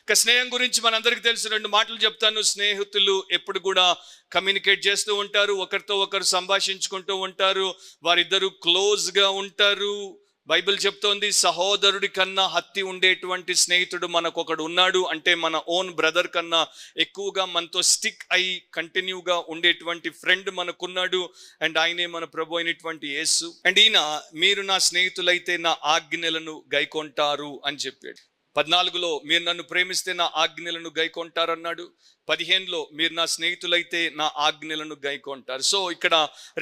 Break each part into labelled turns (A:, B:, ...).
A: ఇక స్నేహం గురించి మనందరికీ తెలుసు. 2 మాటలు చెప్తాను. స్నేహితులు ఎప్పుడు కూడా కమ్యూనికేట్ చేస్తూ ఉంటారు, ఒకరితో ఒకరు సంభాషించుకుంటూ ఉంటారు, వారిద్దరూ క్లోజ్గా ఉంటారు. బైబిల్ చెప్తోంది, సహోదరుడి కన్నా హత్తి ఉండేటువంటి స్నేహితుడు మనకొకడు ఉన్నాడు. అంటే మన ఓన్ బ్రదర్ కన్నా ఎక్కువగా మనతో స్టిక్ అయి కంటిన్యూగా ఉండేటువంటి ఫ్రెండ్ మనకున్నాడు. అండ్ ఆయనే మన ప్రభు అయినటువంటి యేసు. అండ్ ఈయన, మీరు నా స్నేహితులైతే నా ఆజ్ఞలను గైకొంటారు అని చెప్పాడు. 14లో మీరు నన్ను ప్రేమిస్తే నా ఆజ్ఞలను గైకొంటారన్నాడు. 15లో మీరు నా స్నేహితులైతే నా ఆజ్ఞలను గైకొంటారు. సో ఇక్కడ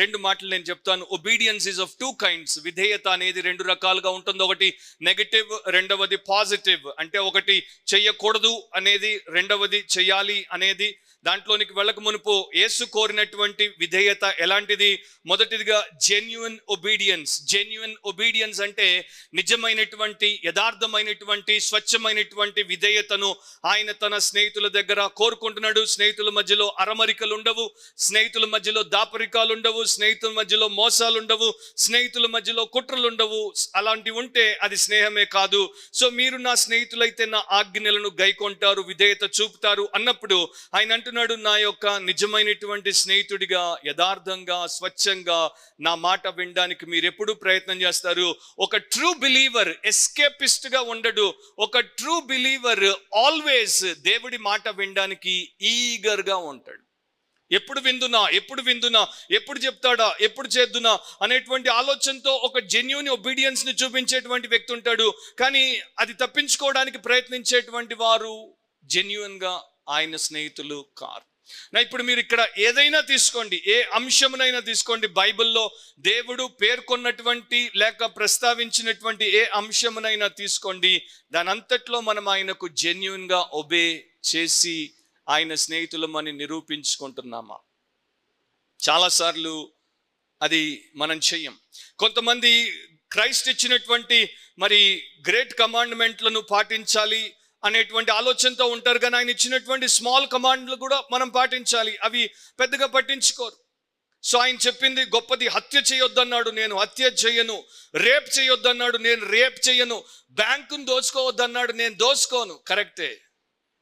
A: 2 మాటలు నేను చెప్తాను. Obedience is of 2 kinds. విధేయత అనేది 2 రకాలుగా ఉంటుంది. ఒకటి నెగటివ్, రెండవది పాజిటివ్. అంటే ఒకటి చెయ్యకూడదు అనేది, రెండవది చెయ్యాలి అనేది. దాంట్లోనికి వెళ్ళక మునుపు యేసు కోరినటువంటి విధేయత ఎలాంటిది? మొదటిదిగా జెన్యున్ ఒబీడియన్స్. జెన్యున్ ఒబీడియన్స్ అంటే నిజమైనటువంటి, యథార్థమైనటువంటి, స్వచ్ఛమైనటువంటి విధేయతను ఆయన తన స్నేహితుల దగ్గర కోరుకుంటున్నాడు. స్నేహితుల మధ్యలో అరమరికలు ఉండవు, స్నేహితుల మధ్యలో దాపరికాలు ఉండవు, స్నేహితుల మధ్యలో మోసాలు ఉండవు, స్నేహితుల మధ్యలో కుట్రలు ఉండవు. అలాంటివి ఉంటే అది స్నేహమే కాదు. సో మీరు నా స్నేహితులైతే నా ఆజ్ఞలను గైకొంటారు, విధేయత చూపుతారు అన్నప్పుడు ఆయన అంటున్నాడు, నా యొక్క నిజమైనటువంటి స్నేహితుడిగా, యథార్థంగా, స్వచ్ఛంగా నా మాట వినడానికి మీరు ఎప్పుడు ప్రయత్నం చేస్తారు. ఒక ట్రూ బిలీవర్ ఎస్కేపిస్ట్ గా ఉండడు. ఒక ట్రూ బిలీవర్ ఆల్వేస్ దేవుడి మాట వినడానికి ఈగర్ గా ఉంటాడు. ఎప్పుడు విందునా, ఎప్పుడు చెప్తాడా, ఎప్పుడు చేద్దునా అనేటువంటి ఆలోచనతో ఒక జెన్యూన్ ఒబీడియన్స్ ని చూపించేటువంటి వ్యక్తి ఉంటాడు. కానీ అది తప్పించుకోవడానికి ప్రయత్నించేటువంటి వారు జెన్యూన్ గా ఆయన స్నేహితులు కారు. ఇప్పుడు మీరు ఇక్కడ ఏదైనా తీసుకోండి, ఏ అంశమునైనా తీసుకోండి, బైబిల్లో దేవుడు పేర్కొన్నటువంటి లేక ప్రస్తావించినటువంటి ఏ అంశమునైనా తీసుకోండి, దాని అంతట్లో మనం ఆయనకు జెన్యూన్ గా ఒబే చేసి ఆయన స్నేహితులమని నిరూపించుకుంటున్నామా? చాలాసార్లు అది మనం చెయ్యం. కొంతమంది క్రైస్ట్ ఇచ్చినటువంటి మరి గ్రేట్ కమాండ్మెంట్లను పాటించాలి అనేటువంటి ఆలోచనతో ఉంటారు. కానీ ఆయన ఇచ్చినటువంటి స్మాల్ కమాండ్లు కూడా మనం పాటించాలి, అవి పెద్దగా పట్టించుకోరు. సో ఆయన చెప్పింది గొప్పది. హత్య చేయొద్దన్నాడు, నేను హత్య చేయను. రేప్ చేయొద్దన్నాడు, నేను రేప్ చేయను. బ్యాంకును దోచుకోవద్దన్నాడు, నేను దోచుకోను. కరెక్టే.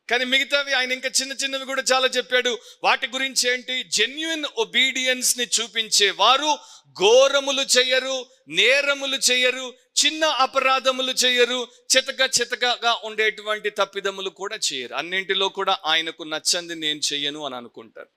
A: కానీ మిగతావి ఆయన ఇంకా చిన్నవి కూడా చాలా చెప్పాడు. వాటి గురించి ఏంటి? జెన్యున్ ఒబీడియన్స్ ని చూపించే వారు ఘోరములు చెయ్యరు, నేరములు చెయ్యరు, చిన్న అపరాధములు చెయ్యరు, చితకగా ఉండేటువంటి తప్పిదములు కూడా చేయరు. అన్నింటిలో కూడా ఆయనకు నచ్చంది నేను చెయ్యను అని అనుకుంటారు.